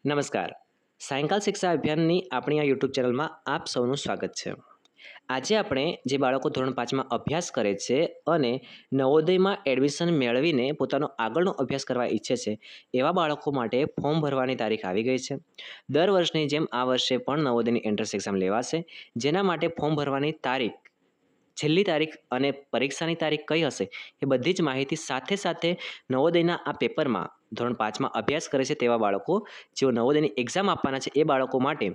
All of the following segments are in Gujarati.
નમસ્કાર. સાયંકાલ શિક્ષા અભિયાનની આપણી આ યુટ્યુબ ચેનલમાં આપ સૌનું સ્વાગત છે. આજે આપણે જે બાળકો ધોરણ 5માં અભ્યાસ કરે છે અને નવોદયમાં એડમિશન મેળવીને પોતાનો આગળનો અભ્યાસ કરવા ઈચ્છે છે, એવા બાળકો માટે ફોર્મ ભરવાની તારીખ આવી ગઈ છે. દર વર્ષની જેમ આ વર્ષે પણ નવોદયની એન્ટ્રન્સ એક્ઝામ લેવાશે, જેના માટે ફોર્મ ભરવાની તારીખ, છેલ્લી તારીખ અને પરીક્ષાની તારીખ કઈ હશે એ બધી જ માહિતી સાથે સાથે નવોદયના આ પેપરમાં ધોરણ 5માં અભ્યાસ કરે છે તેવા બાળકો, જેઓ નવોદયની એક્ઝામ આપવાના છે એ બાળકો માટે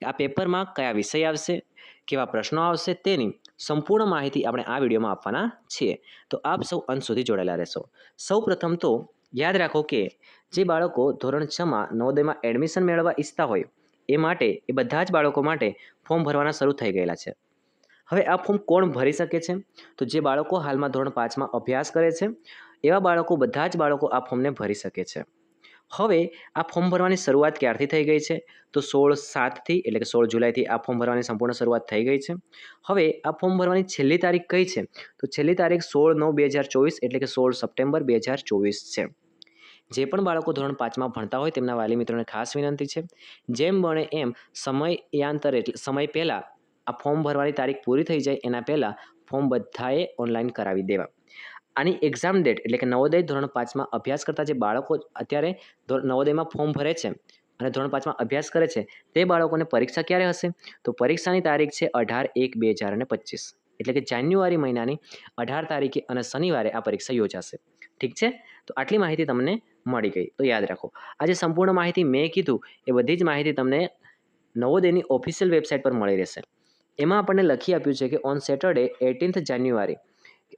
આ પેપરમાં કયા વિષય આવશે, કેવા પ્રશ્નો આવશે તેની સંપૂર્ણ માહિતી આપણે આ વિડીયોમાં આપવાના છીએ. તો આપ સૌ અંત સુધી જોડાયેલા રહેશો. સૌ પ્રથમ તો યાદ રાખો કે જે બાળકો ધોરણ 6માં નવોદયમાં એડમિશન મેળવવા ઈચ્છતા હોય એ માટે એ બધા જ બાળકો માટે ફોર્મ ભરવાના શરૂ થઈ ગયેલા છે. હવે આ ફોર્મ કોણ ભરી શકે છે? તો જે બાળકો હાલમાં ધોરણ 5માં અભ્યાસ કરે છે એવા બાળકો, બધા જ બાળકો આ ફોર્મને ભરી શકે છે. હવે આ ફોર્મ ભરવાની શરૂઆત ક્યારથી થઈ ગઈ છે? તો 16/7થી, એટલે કે 16 જુલાઈથી આ ફોર્મ ભરવાની સંપૂર્ણ શરૂઆત થઈ ગઈ છે. હવે આ ફોર્મ ભરવાની છેલ્લી તારીખ કઈ છે? તો છેલ્લી તારીખ 16/9/2024, એટલે કે 16 સપ્ટેમ્બર 2024 છે. જે પણ બાળકો ધોરણ 5માં ભણતા હોય તેમના વાલી મિત્રોને ખાસ વિનંતી છે, જેમ બને એમ સમયાંતરે, એટલે સમય પહેલાં આ ફોર્મ ભરવાની તારીખ પૂરી થઈ જાય એના પહેલાં ફોર્મ બધાએ ઓનલાઈન કરાવી દેવા. આની એક્ઝામ ડેટ, એટલે કે નવોદય ધોરણ 5માં અભ્યાસ કરતા જે બાળકો અત્યારે નવોદયમાં ફોર્મ ભરે છે અને ધોરણ 5માં અભ્યાસ કરે છે તે બાળકોને પરીક્ષા ક્યારે હશે? તો પરીક્ષાની તારીખ છે 18/1/2025, એટલે કે જાન્યુઆરી મહિનાની 18 તારીખે અને શનિવારે આ પરીક્ષા યોજાશે. ઠીક છે? તો આટલી માહિતી તમને મળી ગઈ. તો યાદ રાખો, આ જે સંપૂર્ણ માહિતી મેં કીધું એ બધી જ માહિતી તમને નવોદયની ઓફિશિયલ વેબસાઇટ પર મળી રહેશે. એમાં આપણને લખી આપ્યું છે કે ઓન સેટરડે 18th જાન્યુઆરી,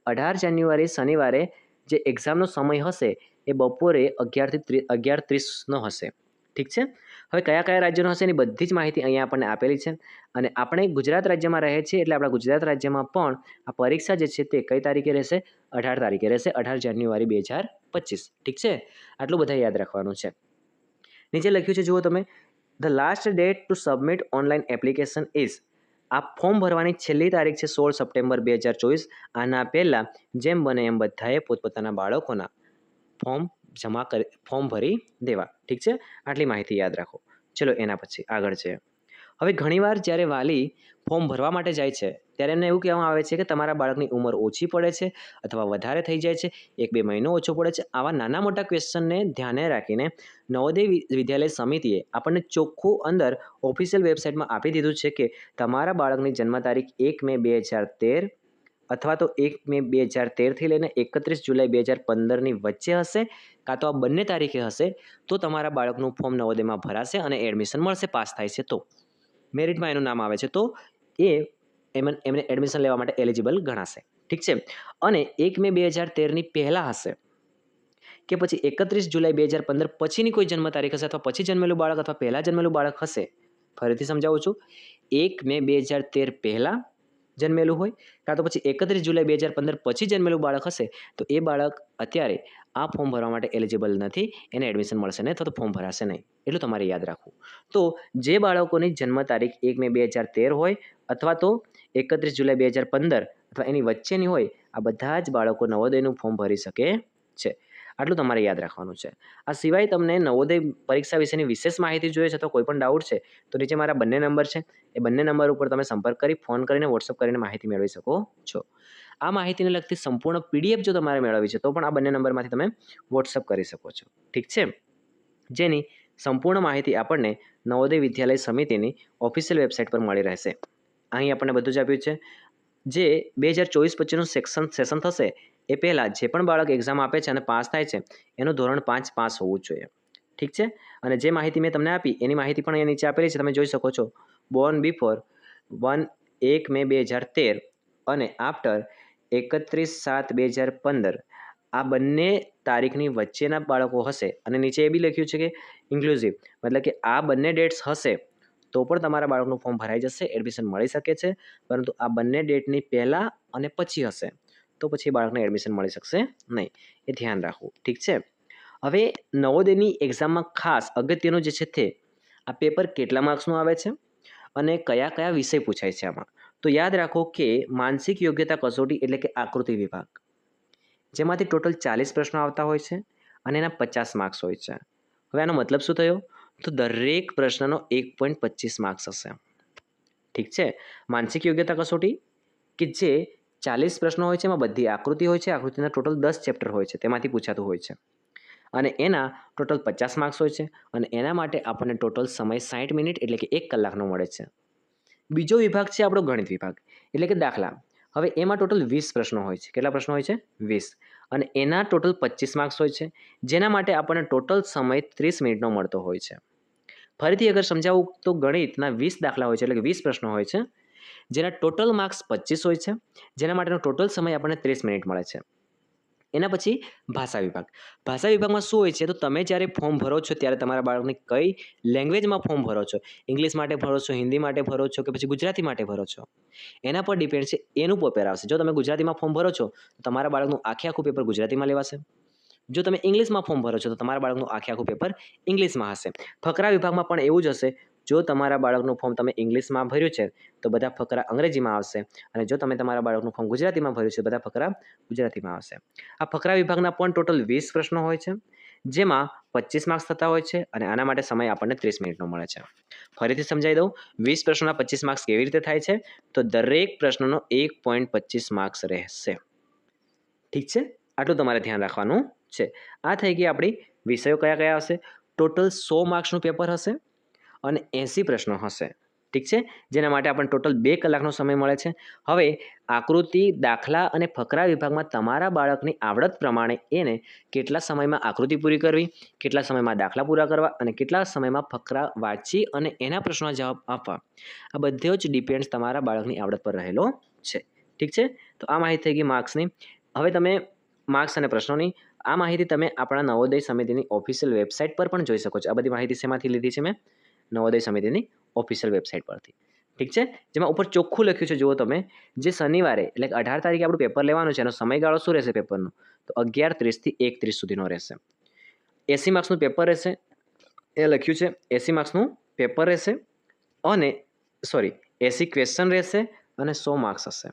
18 જાન્યુઆરી શનિવારે જે એક્ઝામનો સમય હશે એ બપોરે 11:30નો હશે. ઠીક છે? હવે કયા કયા રાજ્યનો હશે એની બધી જ માહિતી અહીંયા આપણને આપેલી છે. અને આપણે ગુજરાત રાજ્યમાં રહે છીએ એટલે આપણા ગુજરાત રાજ્યમાં પણ આ પરીક્ષા જે છે તે કઈ તારીખે રહેશે? 18 તારીખે રહેશે, 18 જાન્યુઆરી 2025. ઠીક છે? આટલું બધા યાદ રાખવાનું છે. નીચે લખ્યું છે, જુઓ તમે, the last date to submit online application is. આ ફોર્મ ભરવાની છેલ્લી તારીખ છે 16 સપ્ટેમ્બર 2024. આના પહેલાં જેમ બને એમ બધાએ પોતપોતાના બાળકોના ફોર્મ ભરી દેવા. ઠીક છે? આટલી માહિતી યાદ રાખો. ચલો એના પછી આગળ છે. હવે ઘણીવાર જ્યારે વાલી ફોર્મ ભરવા માટે જાય છે ત્યારે એમને એવું કહેવામાં આવે છે કે તમારા બાળકની ઉંમર ઓછી પડે છે અથવા વધારે થઈ જાય છે, 1-2 મહિનો ઓછો પડે છે. આવા નાના મોટા ક્વેશ્ચનને ધ્યાને રાખીને નવોદય વિદ્યાલય સમિતિએ આપણને ચોખ્ખું અંદર ઓફિશિયલ વેબસાઇટમાં આપી દીધું છે કે તમારા બાળકની જન્મ તારીખ 1 મે 2013 અથવા તો 1 મે 2013થી લઈને 31 જુલાઈ 2015ની વચ્ચે હશે, કાં તો આ બંને તારીખે હશે, તો તમારા બાળકનું ફોર્મ નવોદયમાં ભરાશે અને એડમિશન મળશે, પાસ થાય છે તો. મેરિટમાં એનું નામ આવે છે તો એમને એડમિશન લેવા માટે એલિજિબલ ગણાશે. ઠીક છે? અને 1 મે 2013ની પહેલાં હશે કે પછી 31 જુલાઈ 2015 પછીની કોઈ જન્મ તારીખ હશે અથવા પછી જન્મેલું બાળક અથવા પહેલાં જન્મેલું બાળક હશે, ફરીથી સમજાવું છું, 1 મે 2013 પહેલાં જન્મેલું હોય કાં તો પછી 31 જુલાઈ 2015 પછી જન્મેલું બાળક હશે, તો એ બાળક અત્યારે આ ફોર્મ ભરવા માટે એલિજિબલ નથી, એને એડમિશન મળશે નહીં અથવા તો ફોર્મ ભરાશે નહીં. એટલું તમારે યાદ રાખવું. તો જે બાળકોની જન્મ તારીખ 1 મે 2013 હોય અથવા તો 31 જુલાઈ 2015 અથવા એની વચ્ચેની હોય, આ બધા જ બાળકો નવોદયનું ફોર્મ ભરી શકે છે. આટલું તમારે યાદ રાખવાનું છે. આ સિવાય તમને નવોદય પરીક્ષા વિશેની વિશેષ માહિતી જોઈએ છે અથવા કોઈ પણ ડાઉટ છે તો નીચે મારા બંને નંબર છે, એ બંને નંબર ઉપર તમે સંપર્ક કરી, ફોન કરીને, વોટ્સઅપ કરીને માહિતી મેળવી શકો છો. આ માહિતીને લગતી સંપૂર્ણ PDF જો તમારે મેળવવી છે તો પણ આ બંને નંબરમાંથી તમે વોટ્સઅપ કરી શકો છો. ઠીક છે? જેની સંપૂર્ણ માહિતી આપણને નવોદય વિદ્યાલય સમિતિની ઓફિશિયલ વેબસાઇટ પર મળી રહેશે. અહીં આપણને બધું જ આપ્યું છે. જે 2024 પછીનું સેશન થશે એ પહેલાં જે પણ બાળક એક્ઝામ આપે છે અને પાસ થાય છે એનું ધોરણ 5 પાસ હોવું જોઈએ. ઠીક છે? અને જે માહિતી મેં તમને આપી એની માહિતી પણ અહીંયા નીચે આપેલી છે, તમે જોઈ શકો છો. બોર્ન બિફોર 1 મે 2013 અને આફ્ટર 31/7/2015 આ બંને તારીખની વચ્ચેના બાળકો હશે. અને નીચે એ બી લખ્યું છે કે ઇન્ક્લુઝિવ, મતલબ કે આ બંને ડેટ્સ હશે તો પણ તમારા બાળકનું ફોર્મ ભરાઈ જશે, એડમિશન મળી શકે છે. પરંતુ આ બંને ડેટની પહેલાં અને પછી હશે તો પછી બાળકને એડમિશન મળી શકશે નહીં. એ ધ્યાન રાખવું. ઠીક છે? હવે નવોદયની એક્ઝામમાં ખાસ અગત્યનું જે છે તે આ પેપર કેટલા માર્ક્સનું આવે છે અને કયા કયા વિષય પૂછાય છે આમાં. તો યાદ રાખો કે માનસિક યોગ્યતા કસોટી, એટલે કે આકૃતિ વિભાગ, જેમાંથી ટોટલ 40 પ્રશ્નો આવતા હોય છે અને એના 50 માર્ક્સ હોય છે. હવે આનો મતલબ શું થયો? તો દરેક પ્રશ્નનો 1.25 માર્ક્સ હશે. ઠીક છે. માનસિક યોગ્યતા કસોટી કે જે 40 પ્રશ્નો હોય છે, એમાં બધી આકૃતિ હોય છે. આકૃતિના ટોટલ 10 ચેપ્ટર હોય છે, તેમાંથી પૂછાતું હોય છે અને એના ટોટલ 50 માર્ક્સ હોય છે અને એના માટે આપણને ટોટલ સમય 60 મિનિટ એટલે કે 1 કલાકનો મળે છે. બીજો વિભાગ છે આપણો ગણિત વિભાગ, એટલે કે દાખલા. હવે એમાં ટોટલ 20 પ્રશ્નો હોય છે. કેટલા પ્રશ્નો હોય છે? 20. અને એના ટોટલ 25 માર્ક્સ હોય છે, જેના માટે આપણને ટોટલ સમય 30 મિનિટનો મળતો હોય છે. ફરીથી અગર સમજાવું તો ગણિતના 20 દાખલા હોય છે, એટલે કે 20 પ્રશ્નો હોય છે, જેના ટોટલ માર્ક્સ 25 હોય છે, જેના માટેનો ટોટલ સમય આપણને 30 મિનિટ મળે છે. એના પછી ભાષા વિભાગ. ભાષા વિભાગમાં શું હોય છે, તો તમે જ્યારે ફોર્મ ભરો છો ત્યારે તમારા બાળકને કઈ લેંગ્વેજમાં ફોર્મ ભરો છો, ઇંગ્લિશ માટે ભરો છો, હિન્દી માટે ભરો છો કે પછી ગુજરાતી માટે ભરો છો, એના પર ડિપેન્ડ છે એનું પેપર આવશે. જો તમે ગુજરાતીમાં ફોર્મ ભરો છો તો તમારા બાળકનું આખું પેપર ગુજરાતીમાં લેવાશે. જો તમે ઇંગ્લિશમાં ફોર્મ ભરો છો તો તમારા બાળકનું આખું પેપર ઇંગ્લિશમાં હશે. ફકરા વિભાગમાં પણ એવું જ હશે. જો તમારા બાળકનું ફોર્મ તમે ઇંગ્લિશમાં ભર્યું છે તો બધા ફકરા અંગ્રેજીમાં આવશે અને જો તમે તમારા બાળકનું ફોર્મ ગુજરાતીમાં ભર્યું છે બધા ફકરા ગુજરાતીમાં આવશે. આ ફકરા વિભાગના પણ ટોટલ 20 પ્રશ્નો હોય છે, જેમાં 25 માર્ક્સ થતા હોય છે અને આના માટે સમય આપણને 30 મિનિટનો મળે છે. ફરીથી સમજાવી દઉં, 20 પ્રશ્નોના 25 માર્ક્સ કેવી રીતે થાય છે, તો દરેક પ્રશ્નનો 1.25 માર્ક્સ રહેશે. ઠીક છે, આટલું તમારે ધ્યાન રાખવાનું છે. આ થઈ ગઈ આપણી વિષયો કયા કયા હશે. ટોટલ 100 માર્ક્સનું પેપર હશે અને 80 પ્રશ્નો હશે. ઠીક છે, જેના માટે આપણને ટોટલ 2 કલાકનો સમય મળે છે. હવે આકૃતિ, દાખલા અને ફકરા વિભાગમાં તમારા બાળકની આવડત પ્રમાણે એને કેટલા સમયમાં આકૃતિ પૂરી કરવી, કેટલા સમયમાં દાખલા પૂરા કરવા અને કેટલા સમયમાં ફકરા વાંચી અને એના પ્રશ્નોના જવાબ આપવા, આ બધો જ ડિપેન્ડ્સ તમારા બાળકની આવડત પર રહેલો છે. ઠીક છે, તો આ માહિતી થઈ ગઈ માર્ક્સની. હવે તમે માર્ક્સ અને પ્રશ્નોની આ માહિતી તમે આપણા નવોદય સમિતિની ઓફિશિયલ વેબસાઇટ પર પણ જોઈ શકો છો. આ બધી માહિતી શેમાંથી લીધી છે? મેં નવોદય સમિતિની ઓફિશિયલ વેબસાઇટ પરથી. ઠીક છે, જેમાં ઉપર ચોખ્ખું લખ્યું છે, જુઓ તમે, જે શનિવારે એટલે 18 તારીખે આપણું પેપર લેવાનું છે, એનો સમયગાળો શું રહેશે પેપરનો, તો 11:30 થી 1:30 સુધીનો રહેશે. 80 માર્ક્સનું પેપર રહેશે, એ લખ્યું છે 80 માર્ક્સનું પેપર રહેશે અને 80 ક્વેશ્ચન રહેશે અને 100 માર્ક્સ હશે.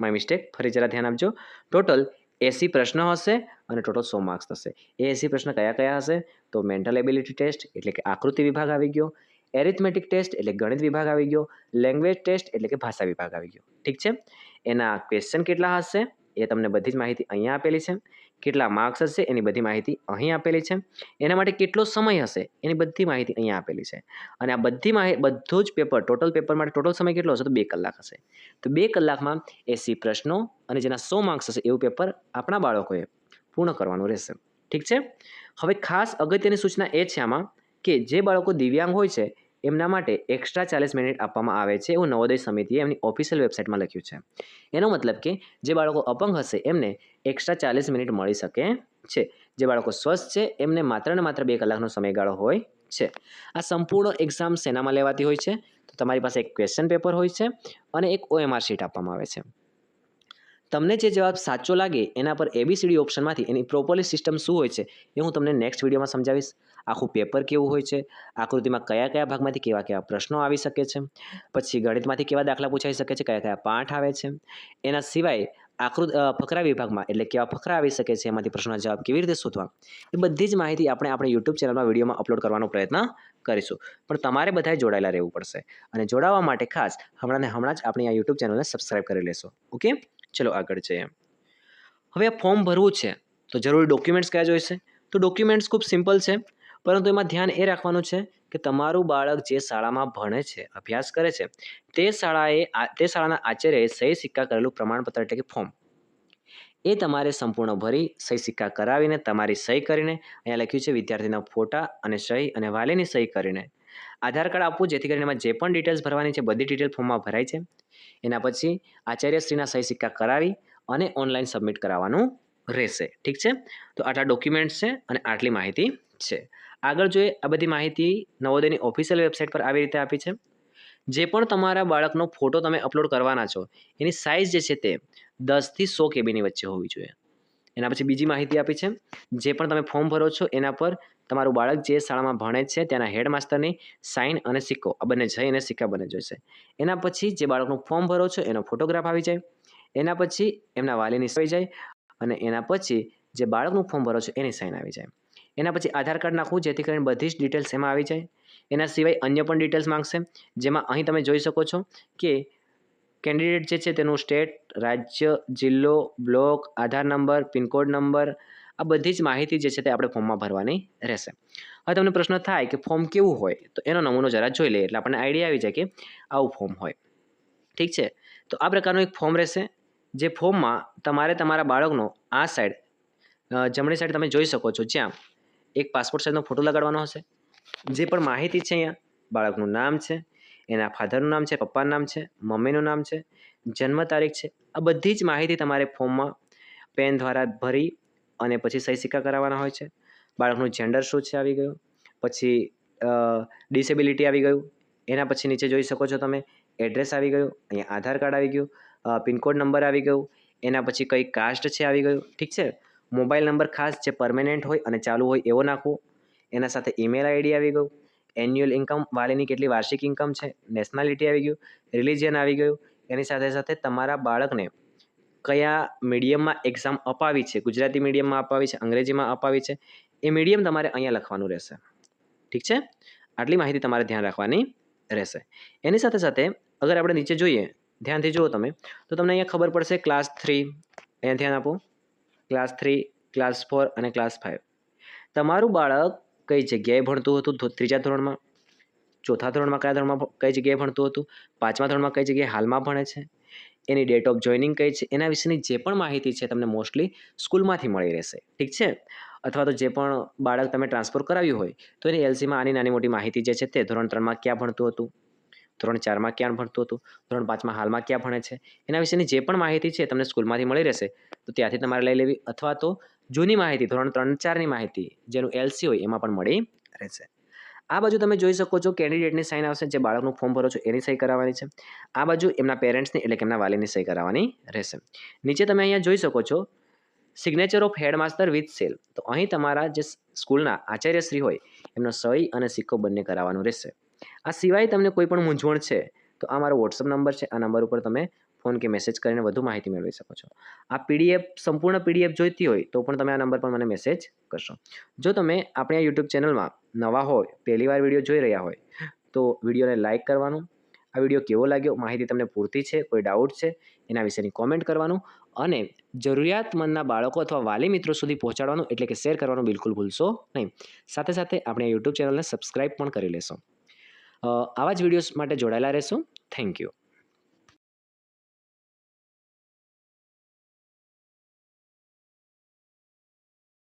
માય મિસ્ટેક, ફરી જરા ધ્યાન આપજો. ટોટલ 80 પ્રશ્ન હશે અને ટોટલ 100 માર્ક્સ થશે. એ 80 પ્રશ્ન કયા કયા હશે, તો મેન્ટલ એબિલિટી ટેસ્ટ એટલે કે આકૃતિ વિભાગ આવી ગયો, એરિથમેટિક ટેસ્ટ એટલે ગણિત વિભાગ આવી ગયો, લેંગ્વેજ ટેસ્ટ એટલે કે ભાષા વિભાગ આવી ગયો. ઠીક છે, એના ક્વેશ્ચન કેટલા હશે એ તમને બધી જ માહિતી અહીંયા આપેલી છે. કેટલા માર્ક્સ હશે એની બધી માહિતી અહીં આપેલી છે. એના માટે કેટલો સમય હશે એની બધી માહિતી અહીંયા આપેલી છે. અને આ બધું જ પેપર, ટોટલ પેપર માટે ટોટલ સમય કેટલો હશે, તો 2 કલાક હશે. તો 2 કલાકમાં 80 પ્રશ્નો અને જેના 100 માર્ક્સ હશે એવું પેપર આપણા બાળકોએ પૂર્ણ કરવાનું રહેશે. ઠીક છે. હવે ખાસ અગત્યની સૂચના એ છે આમાં કે જે બાળકો દિવ્યાંગ હોય છે એમના માટે એક્સ્ટ્રા 40 મિનિટ આપવામાં આવે છે, એવું નવોદય સમિતિએ એમની ઓફિશિયલ વેબસાઇટમાં લખ્યું છે. એનો મતલબ કે જે બાળકો અપંગ હશે એમને એક્સ્ટ્રા 40 મિનિટ મળી શકે છે. જે બાળકો સ્વસ્થ છે એમને માત્ર ને માત્ર 2 કલાકનો સમયગાળો હોય છે. આ સંપૂર્ણ એક્ઝામ શેનામાં લેવાતી હોય છે, તો તમારી પાસે એક ક્વેશ્ચન પેપર હોય છે અને એક OMR શીટ આપવામાં આવે છે. તમને જે જવાબ સાચો લાગે એના પર ABCD ઓપ્શનમાંથી એની પ્રોપરલી સિસ્ટમ શું હોય છે એ હું તમને નેક્સ્ટ વિડીયોમાં સમજાવીશ. આખું પેપર કેવું હોય છે, આકૃતિમાં કયા કયા ભાગમાંથી કેવા કેવા પ્રશ્નો આવી શકે છે, પછી ગણિતમાંથી કેવા દાખલા પૂછાઈ શકે છે, કયા કયા પાઠ આવે છે, એના સિવાય ફકરા વિભાગમાં એટલે કેવા ફકરા આવી શકે છે, એમાંથી પ્રશ્નોના જવાબ કેવી રીતે શોધવા, એ બધી જ માહિતી આપણે યુટ્યુબ ચેનલમાં વિડીયોમાં અપલોડ કરવાનો પ્રયત્ન કરીશું. પણ તમારે બધાએ જોડાયેલા રહેવું પડશે અને જોડાવા માટે ખાસ હમણાં જ આપણી આ યુટ્યુબ ચેનલને સબસ્ક્રાઈબ કરી લેશો. ઓકે, ચલો આગળ જઈએ. હવે આ ફોર્મ ભરવું છે તો જરૂરી ડોક્યુમેન્ટ્સ કયા જોઈશે, તો ડોક્યુમેન્ટ્સ ખૂબ સિમ્પલ છે, પરંતુ એમાં ધ્યાન એ રાખવાનું છે કે તમારું બાળક જે શાળામાં ભણે છે, અભ્યાસ કરે છે, તે શાળાના આચાર્યએ સહી સિક્કા કરેલું પ્રમાણપત્ર એટલે કે ફોર્મ એ તમારે સંપૂર્ણ ભરી સહી સિક્કા કરાવીને તમારી સહી કરીને, અહીંયા લખ્યું છે વિદ્યાર્થીના ફોટા અને સહી અને વાલીની સહી કરીને આધાર કાર્ડ આપવું, જેથી કરીને એમાં જે પણ ડિટેલ્સ ભરવાની છે બધી ડિટેલ ફોર્મમાં ભરાય છે. એના પછી આચાર્યશ્રીના સહી સિક્કા કરાવી અને ઓનલાઈન સબમિટ કરાવવાનું રહેશે. ઠીક છે, તો આટલા ડોક્યુમેન્ટ્સ છે અને આટલી માહિતી છે. આગળ જોઈએ, આ બધી માહિતી નવોદયની ઓફિશિયલ વેબસાઇટ પર આવી રીતે આપી છે. જે પણ તમારા બાળકનો ફોટો તમે અપલોડ કરવાના છો એની સાઇઝ જે છે તે 10 થી 100 કેબીની વચ્ચે હોવી જોઈએ. એના પછી બીજી માહિતી આપી છે, જે પણ તમે ફોર્મ ભરો છો એના પર તમારું બાળક જે શાળામાં ભણે છે ત્યાંના હેડમાસ્ટરની સાઇન અને સિક્કો આ બંને જઈ અને સિક્કા બંને જોઈશે. એના પછી જે બાળકનું ફોર્મ ભરો છો એનો ફોટોગ્રાફ આવી જાય, એના પછી એમના વાલીની સહી જાય અને એના પછી જે બાળકનું ફોર્મ ભરો છો એની સાઇન આવી જાય. એના પછી આધાર કાર્ડ નાખવું, જેથી કરીને બધી જ ડિટેલ્સ એમાં આવી જાય. એના સિવાય અન્ય પણ ડિટેલ્સ માંગશે, જેમાં અહીં તમે જોઈ શકો છો કે કેન્ડિડેટ જે છે તેનું સ્ટેટ, રાજ્ય, જિલ્લો, બ્લોક, આધાર નંબર, પિનકોડ નંબર, આ બધી જ માહિતી જે છે તે આપણે ફોર્મમાં ભરવાની રહેશે. હવે તમને પ્રશ્ન થાય કે ફોર્મ કેવું હોય, તો એનો નમૂનો જરા જોઈ લઈએ એટલે આપણને આઈડિયા આવી જાય કે આવું ફોર્મ હોય. ઠીક છે, તો આ પ્રકારનું એક ફોર્મ રહેશે, જે ફોર્મમાં તમારે તમારા બાળકનો આ સાઈડ જમણી સાઈડ તમે જોઈ શકો છો, જ્યાં એક પાસપોર્ટ સાઇઝનો ફોટો લગાડવાનો હશે. જે પણ માહિતી છે અહીંયા, બાળકનું નામ છે, એના ફાધરનું નામ છે, પપ્પાનું નામ છે, મમ્મીનું નામ છે, જન્મ તારીખ છે, આ બધી જ માહિતી તમારે ફોર્મમાં પેન દ્વારા ભરી અને પછી સહી સિક્કા કરાવવાના હોય છે. બાળકનું જેન્ડર શું છે આવી ગયું, પછી ડિસેબિલિટી આવી ગયું, એના પછી નીચે જોઈ શકો છો તમે એડ્રેસ આવી ગયું, અહીંયા આધાર કાર્ડ આવી ગયું, પિનકોડ નંબર આવી ગયું, એના પછી કઈ કાસ્ટ છે આવી ગયું. ઠીક છે, મોબાઈલ નંબર ખાસ જે પરમેનન્ટ હોય અને ચાલુ હોય એવો નાખવો. એના સાથે ઈમેલ આઈડી આવી ગયું, એન્યુઅલ ઇન્કમ વાલીની કેટલી વાર્ષિક ઇન્કમ છે, નેશનાલિટી આવી ગયું, રિલિજન આવી ગયું. એની સાથે સાથે તમારા બાળકને કયા મીડિયમમાં એક્ઝામ અપાવી છે, ગુજરાતી મીડિયમમાં અપાવી છે, અંગ્રેજીમાં અપાવી છે, એ મીડિયમ તમારે અહીંયા લખવાનું રહેશે. ઠીક છે, આટલી માહિતી તમારે ધ્યાન રાખવાની રહેશે. એની સાથે સાથે અગર આપણે નીચે જોઈએ, ધ્યાનથી જુઓ તમે, તો તમને અહીંયા ખબર પડશે ક્લાસ 3, અહીંયા ધ્યાન આપો, ક્લાસ 3, ક્લાસ 4 અને ક્લાસ 5. તમારું બાળક કઈ જગ્યાએ ભણતું હતું, ત્રીજા ધોરણમાં, ચોથા ધોરણમાં કયા ધોરણમાં કઈ જગ્યાએ ભણતું હતું, પાંચમા ધોરણમાં કઈ જગ્યાએ હાલમાં ભણે છે, એની ડેટ ઓફ જોઈનિંગ કઈ છે, એના વિશેની જે પણ માહિતી છે તમને મોસ્ટલી સ્કૂલમાંથી મળી રહેશે. ઠીક છે, અથવા તો જે પણ બાળક તમે ટ્રાન્સફર કરાવ્યું હોય તો એની એલસીમાં આની નાની મોટી માહિતી જે છે તે ધોરણ 3માં ક્યાં ભણતું હતું, ધોરણ 4માં ક્યાં ભણતું હતું, ધોરણ 5માં હાલમાં ક્યાં ભણે છે, એના વિશેની જે પણ માહિતી છે તમને સ્કૂલમાંથી મળી રહેશે. તો ત્યાંથી તમારે લઈ લેવી, અથવા તો જૂની માહિતી ધોરણ 3-4ની માહિતી જેનું એલસી હોય એમાં પણ મળી રહેશે. આ બાજુ તમે જોઈ શકો છો કેન્ડિડેટની સાઇન આવશે, જે બાળકનું ફોર્મ ભરો છો એની સહી કરાવવાની છે. આ બાજુ એમના પેરેન્ટ્સની એટલે કે એમના વાલીની સહી કરાવવાની રહેશે. નીચે તમે અહીંયા જોઈ શકો છો signature of headmaster with cell. તો અહીં તમારા જે સ્કૂલના આચાર્યશ્રી હોય એમનો સહી અને સિક્કો બંને કરાવવાનું રહેશે. આ સિવાય તમને કોઈ પણ મૂંઝવણ છે તો આ મારો વોટ્સઅપ નંબર છે, આ નંબર ઉપર તમે ફોન કે મેસેજ કરીને વધુ માહિતી મેળવી શકો છો. આ પીડીએફ સંપૂર્ણ પીડીએફ જોઈતી હોય તો પણ તમે આ નંબર પર મને મેસેજ કરશો. જો તમે આપણે આ યુટ્યુબ ચેનલમાં નવા હોય, પહેલી વાર વિડીયો જોઈ રહ્યા હોય, તો વિડીયોને લાઇક કરવાનું, આ વિડીયો કેવો લાગ્યો, માહિતી તમને પૂરતી છે, કોઈ ડાઉટ છે એના વિશેની કોમેન્ટ કરવાનું, અને જરૂરિયાતમંદના બાળકો અથવા વાલી મિત્રો સુધી પહોંચાડવાનું એટલે કે શેર કરવાનું બિલકુલ ભૂલશો નહીં. સાથે સાથે આપણે યુટ્યુબ ચેનલને સબસ્ક્રાઈબ પણ કરી લેશો. આવા જ વિડીયોઝ માટે જોડાયેલા રહેશો. Thank you.